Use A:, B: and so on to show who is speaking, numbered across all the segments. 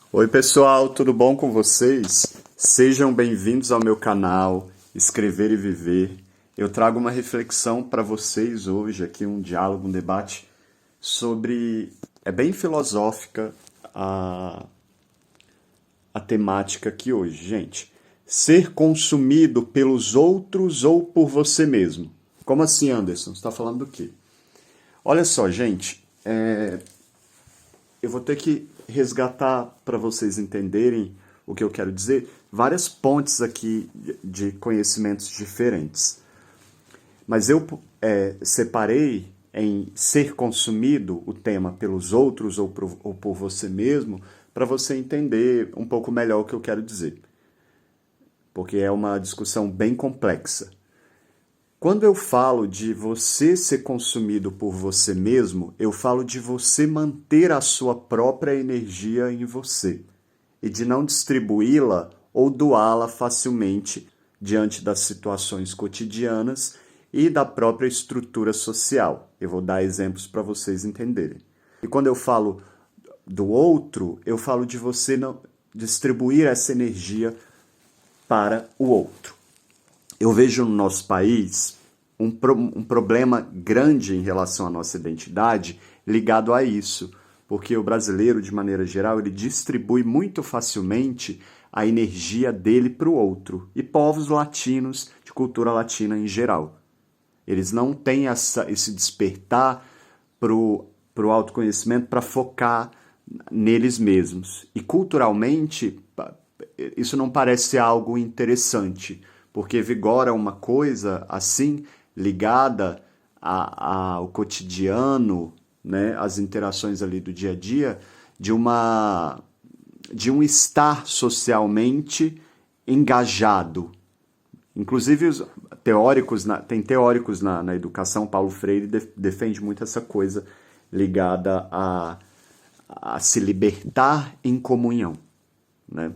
A: Oi pessoal, tudo bom com vocês? Sejam bem-vindos ao meu canal Escrever e Viver. Eu trago uma reflexão para vocês hoje, aqui um diálogo, um debate sobre... É bem filosófica a temática aqui hoje, gente. Ser consumido pelos outros ou por você mesmo. Como assim, Anderson? Você está falando do quê? Olha só, gente, eu vou ter que resgatar para vocês entenderem o que eu quero dizer, várias pontes aqui de conhecimentos diferentes. Mas eu separei em ser consumido o tema pelos outros ou por você mesmo, para você entender um pouco melhor o que eu quero dizer. Porque é uma discussão bem complexa. Quando eu falo de você ser consumido por você mesmo, eu falo de você manter a sua própria energia em você e de não distribuí-la ou doá-la facilmente diante das situações cotidianas e da própria estrutura social. Eu vou dar exemplos para vocês entenderem. E quando eu falo do outro, eu falo de você não distribuir essa energia para o outro. Eu vejo no nosso país um problema grande em relação à nossa identidade ligado a isso, porque o brasileiro, de maneira geral, ele distribui muito facilmente a energia dele para o outro, e povos latinos, de cultura latina em geral. Eles não têm esse despertar para o autoconhecimento para focar neles mesmos. E culturalmente, isso não parece algo interessante, porque vigora uma coisa assim, ligada ao cotidiano, né, às interações ali do dia a dia, de um estar socialmente engajado. Inclusive, os teóricos, tem teóricos na educação, Paulo Freire defende muito essa coisa ligada a se libertar em comunhão, né?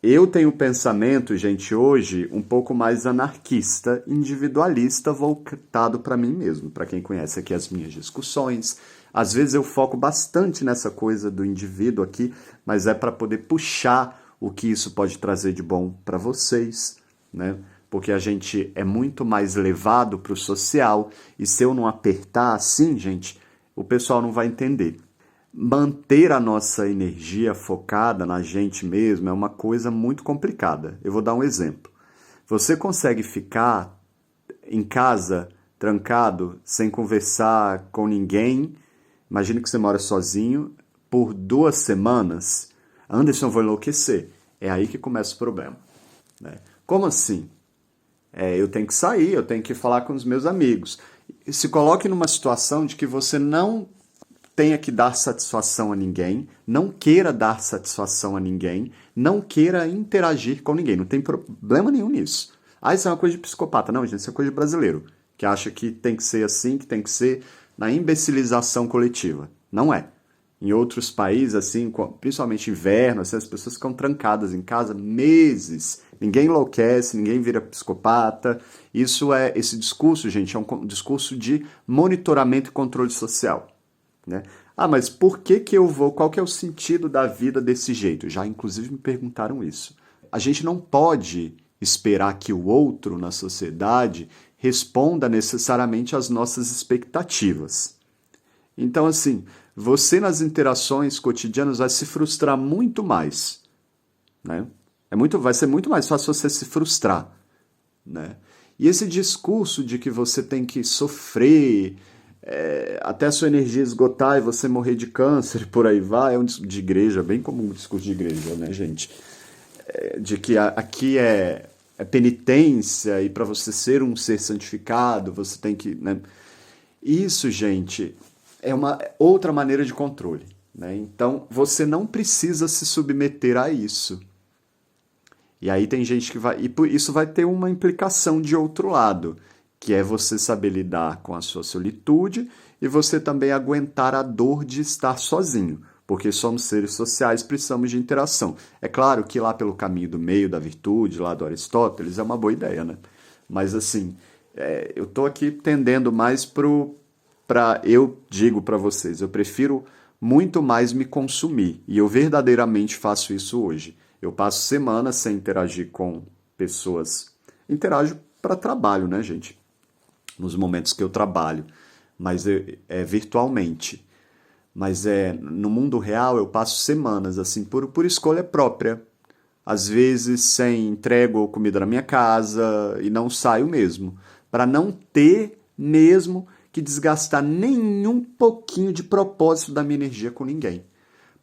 A: Eu tenho um pensamento, gente, hoje um pouco mais anarquista, individualista, voltado para mim mesmo. Para quem conhece aqui as minhas discussões, às vezes eu foco bastante nessa coisa do indivíduo aqui, mas é para poder puxar o que isso pode trazer de bom para vocês, né? Porque a gente é muito mais levado para o social, e se eu não apertar assim, gente, o pessoal não vai entender. Manter a nossa energia focada na gente mesmo é uma coisa muito complicada. Eu vou dar um exemplo. Você consegue ficar em casa, trancado, sem conversar com ninguém? Imagine que você mora sozinho por 2 semanas. Anderson, eu vou enlouquecer. É aí que começa o problema, né? Como assim? Eu tenho que sair, eu tenho que falar com os meus amigos. Se coloque numa situação de que você não tenha que dar satisfação a ninguém, não queira dar satisfação a ninguém, não queira interagir com ninguém. Não tem problema nenhum nisso. Ah, isso é uma coisa de psicopata. Não, gente, isso é coisa de brasileiro, que acha que tem que ser assim, que tem que ser na imbecilização coletiva. Não é. Em outros países, assim, principalmente inverno, assim, as pessoas ficam trancadas em casa meses. Ninguém enlouquece, ninguém vira psicopata. Esse discurso, gente, é um discurso de monitoramento e controle social, né? Ah, mas por que eu vou? Qual que é o sentido da vida desse jeito? Já, inclusive, me perguntaram isso. A gente não pode esperar que o outro na sociedade responda necessariamente às nossas expectativas. Então, assim, você nas interações cotidianas vai se frustrar muito mais, né? Vai ser muito mais fácil você se frustrar, né? E esse discurso de que você tem que sofrer até a sua energia esgotar e você morrer de câncer, por aí vai, é um discurso de igreja, bem comum um discurso de igreja, né, gente? De que aqui é penitência e para você ser um ser santificado, você tem que, né? Isso, gente, é uma outra maneira de controle, né? Então, você não precisa se submeter a isso. E aí tem gente que vai... E isso vai ter uma implicação de outro lado, que é você saber lidar com a sua solitude e você também aguentar a dor de estar sozinho, porque somos seres sociais, precisamos de interação. É claro que lá pelo caminho do meio da virtude, lá do Aristóteles, é uma boa ideia, né? Mas assim, eu estou aqui tendendo mais eu digo para vocês, eu prefiro muito mais me consumir. E eu verdadeiramente faço isso hoje. Eu passo semanas sem interagir com pessoas. Interajo para trabalho, né, gente? Nos momentos que eu trabalho, mas é virtualmente. Mas no mundo real eu passo semanas assim por escolha própria. Às vezes sem entrego comida na minha casa e não saio mesmo, para não ter mesmo que desgastar nenhum pouquinho de propósito da minha energia com ninguém.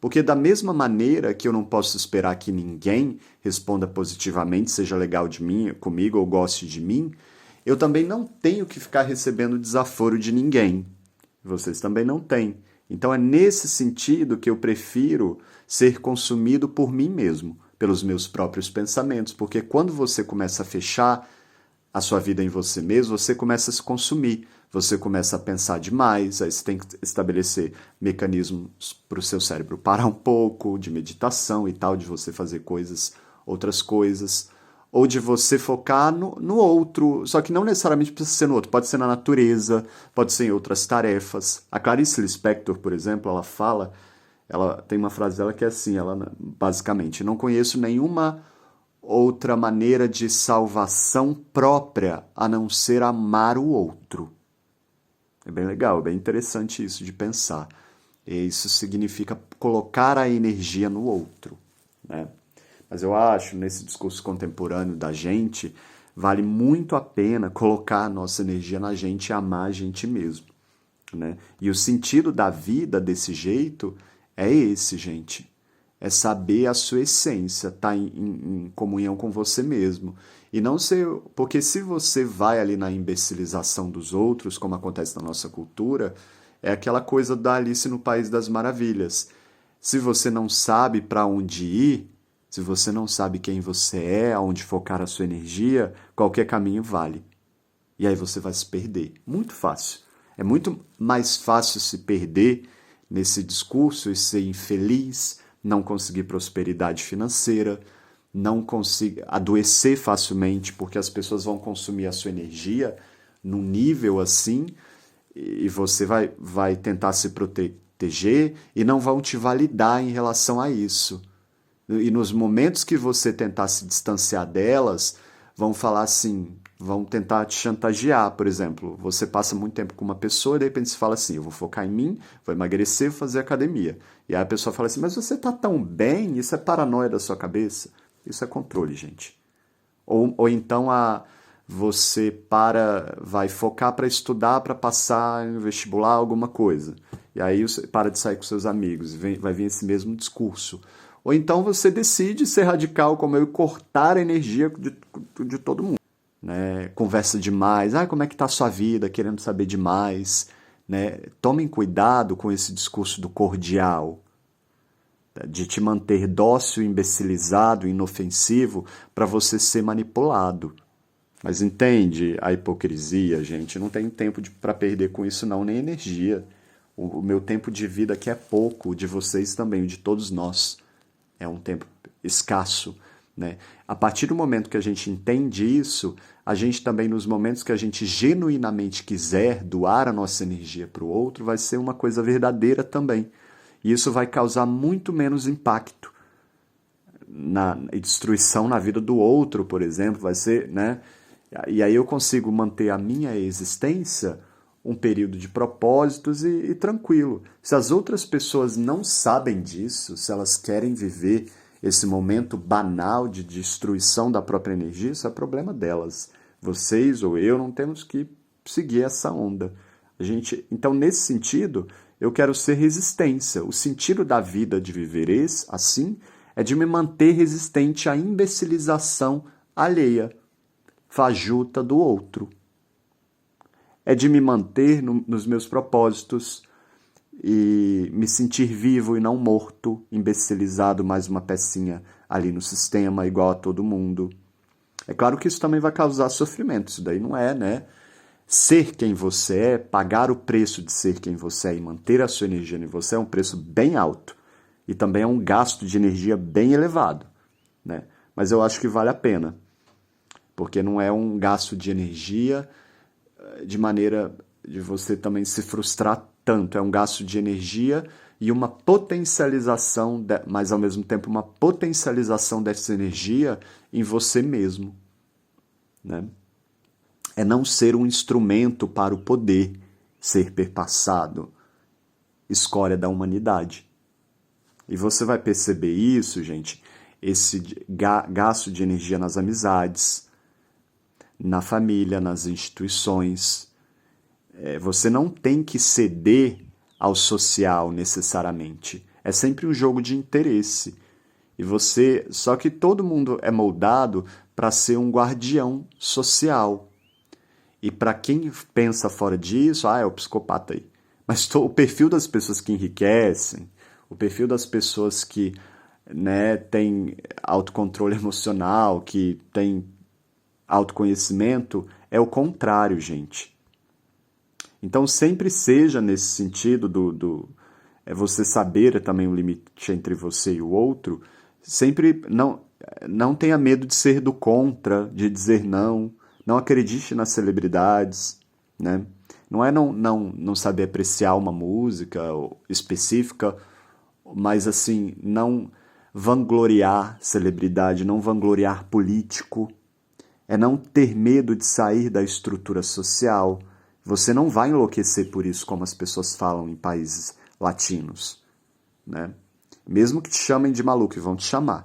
A: Porque da mesma maneira que eu não posso esperar que ninguém responda positivamente, seja legal de mim, comigo ou goste de mim, eu também não tenho que ficar recebendo desaforo de ninguém. Vocês também não têm. Então é nesse sentido que eu prefiro ser consumido por mim mesmo, pelos meus próprios pensamentos, porque quando você começa a fechar a sua vida em você mesmo, você começa a se consumir, você começa a pensar demais, aí você tem que estabelecer mecanismos para o seu cérebro parar um pouco, de meditação e tal, de você fazer outras coisas, ou de você focar no outro, só que não necessariamente precisa ser no outro, pode ser na natureza, pode ser em outras tarefas. A Clarice Lispector, por exemplo, ela tem uma frase dela que é assim, ela basicamente, não conheço nenhuma outra maneira de salvação própria a não ser amar o outro. É bem legal, é bem interessante isso de pensar. E isso significa colocar a energia no outro, né? Mas eu acho, nesse discurso contemporâneo da gente, vale muito a pena colocar a nossa energia na gente e amar a gente mesmo, né? E o sentido da vida desse jeito é esse, gente. É saber a sua essência, estar em comunhão com você mesmo. E não ser. Porque se você vai ali na imbecilização dos outros, como acontece na nossa cultura, é aquela coisa da Alice no País das Maravilhas. Se você não sabe para onde ir, se você não sabe quem você é, aonde focar a sua energia, qualquer caminho vale. E aí você vai se perder. Muito fácil. É muito mais fácil se perder nesse discurso e ser infeliz, não conseguir prosperidade financeira, não conseguir adoecer facilmente, porque as pessoas vão consumir a sua energia num nível assim, e você vai tentar se proteger e não vão te validar em relação a isso. E nos momentos que você tentar se distanciar delas, vão falar assim, vão tentar te chantagear, por exemplo. Você passa muito tempo com uma pessoa e de repente você fala assim, eu vou focar em mim, vou emagrecer, vou fazer academia. E aí a pessoa fala assim, mas você tá tão bem, isso é paranoia da sua cabeça? Isso é controle, gente. Ou então você vai focar para estudar, para passar no vestibular alguma coisa. E aí você para de sair com seus amigos, vai vir esse mesmo discurso. Ou então você decide ser radical como eu e cortar a energia de todo mundo. Né? Conversa demais, como é que tá a sua vida, querendo saber demais. Né? Tomem cuidado com esse discurso do cordial, de te manter dócil, imbecilizado, inofensivo, para você ser manipulado. Mas entende a hipocrisia, gente? Não tenho tempo para perder com isso não, nem energia. O meu tempo de vida aqui é pouco, o de vocês também, o de todos nós. É um tempo escasso, né? A partir do momento que a gente entende isso, a gente também, nos momentos que a gente genuinamente quiser doar a nossa energia para o outro, vai ser uma coisa verdadeira também. E isso vai causar muito menos impacto e destruição na vida do outro, por exemplo, vai ser, né? E aí eu consigo manter a minha existência um período de propósitos e tranquilo. Se as outras pessoas não sabem disso, se elas querem viver esse momento banal de destruição da própria energia, isso é problema delas. Vocês ou eu não temos que seguir essa onda. Então, nesse sentido, eu quero ser resistência. O sentido da vida de viver assim é de me manter resistente à imbecilização alheia, fajuta do outro. É de me manter nos meus propósitos e me sentir vivo e não morto, imbecilizado, mais uma pecinha ali no sistema, igual a todo mundo. É claro que isso também vai causar sofrimento, isso daí não é, né? Ser quem você é, pagar o preço de ser quem você é e manter a sua energia em você é um preço bem alto. E também é um gasto de energia bem elevado, né? Mas eu acho que vale a pena, porque não é um gasto de energia de maneira de você também se frustrar tanto. É um gasto de energia e uma potencialização, mas ao mesmo tempo uma potencialização dessa energia em você mesmo, né? É não ser um instrumento para o poder, ser perpassado, escória da humanidade. E você vai perceber isso, gente, esse gasto de energia nas amizades, na família, nas instituições. Você não tem que ceder ao social necessariamente. É sempre um jogo de interesse. Só que todo mundo é moldado para ser um guardião social. E para quem pensa fora disso, é o psicopata aí. Mas o perfil das pessoas que enriquecem, o perfil das pessoas que, né, têm autocontrole emocional, que têm autoconhecimento, é o contrário, gente. Então sempre seja nesse sentido você saber também o limite entre você e o outro, sempre não tenha medo de ser do contra, de dizer não. Não acredite nas celebridades, né? Não é não saber apreciar uma música específica, mas assim, não vangloriar celebridade, não vangloriar político. É não ter medo de sair da estrutura social. Você não vai enlouquecer por isso, como as pessoas falam em países latinos, né? Mesmo que te chamem de maluco, e vão te chamar.